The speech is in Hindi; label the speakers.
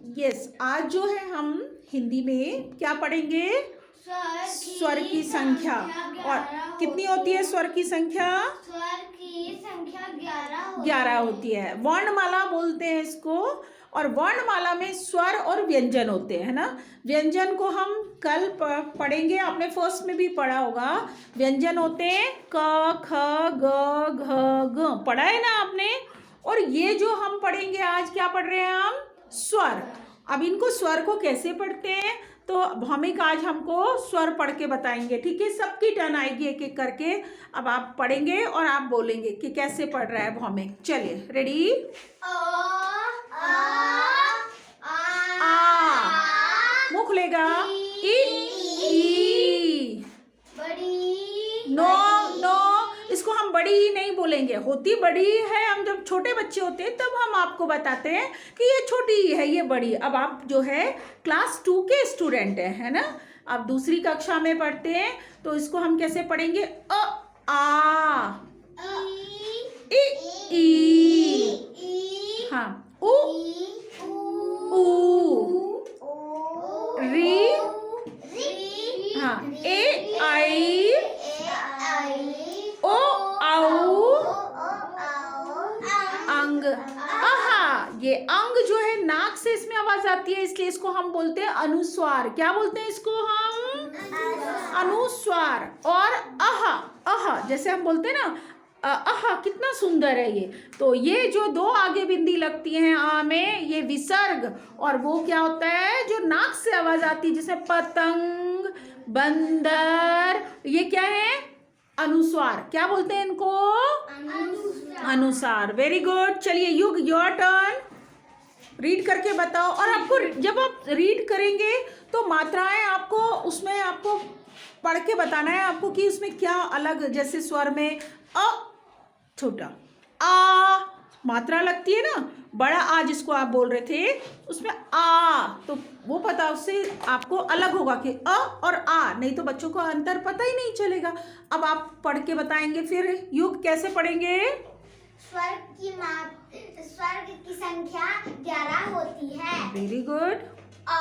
Speaker 1: यस, आज जो है हम हिंदी में क्या पढ़ेंगे? स्वर की संख्या। और कितनी होती है स्वर की संख्या?
Speaker 2: स्वर की संख्या
Speaker 1: 11 होती है। वर्णमाला बोलते हैं इसको। और वर्णमाला में स्वर और व्यंजन होते हैं, है ना। व्यंजन को हम कल पढ़ेंगे, आपने फर्स्ट में भी पढ़ा होगा। व्यंजन होते हैं क, ख, ग, घ, ग, पढ़ा है ना आपने। और ये जो हम पढ़ेंगे आज, क्या पढ़ रहे हैं हम? स्वर। अब इनको स्वर को कैसे पढ़ते हैं, तो भौमिक आज हमको स्वर पढ़ के बताएंगे, ठीक है। सबकी टर्न आएगी एक एक करके। अब आप पढ़ेंगे और आप बोलेंगे कि कैसे पढ़ रहा है भौमिक। चलिए, रेडी? मुंह खुलेगा। ई। नो नो, इसको हम बड़ी ही नहीं बोलेंगे, होती बड़ी है। हम जब छोटे बच्चे होते हैं तब हम आपको बताते हैं कि ये छोटी ही है, ये बड़ी। अब आप जो है क्लास 2 के स्टूडेंट है ना। आप दूसरी कक्षा में पढ़ते हैं, तो इसको हम कैसे पढ़ेंगे? आ, ई, हाँ, उ, री, हाँ, ए, आई, ओ, औ, अंग, आहा। ये अंग जो है नाक से इसमें आवाज आती है, इसलिए इसको हम बोलते हैं अनुस्वार। क्या बोलते हैं इसको हम? अनुस्वार। और आहा, आहा जैसे हम बोलते हैं ना, आहा कितना सुंदर है ये। तो ये जो दो आगे बिंदी लगती हैं आ में, ये विसर्ग। और वो क्या होता है जो नाक से आवाज आती है, जैसे पतंग, बंदर, ये क्या है? अनुस्वार। क्या बोलते हैं इनको? अनुसार। Very good. चलिए युग, योर टर्न। रीड करके बताओ। और आपको जब आप रीड करेंगे तो मात्राएं आपको उसमें आपको पढ़ के बताना है आपको कि उसमें क्या अलग, जैसे स्वर में अ छोटा आ मात्रा लगती है ना, बड़ा आ जिसको आप बोल रहे थे, उसमें आ, तो वो पता, उससे आपको अलग होगा कि अ और आ, नहीं तो बच्चों को अंतर पता ही नहीं चलेगा। अब आप पढ़ के बताएंगे। फिर युग कैसे पढ़ेंगे?
Speaker 2: स्वर की संख्या 11 होती है।
Speaker 1: Very good.
Speaker 2: आ,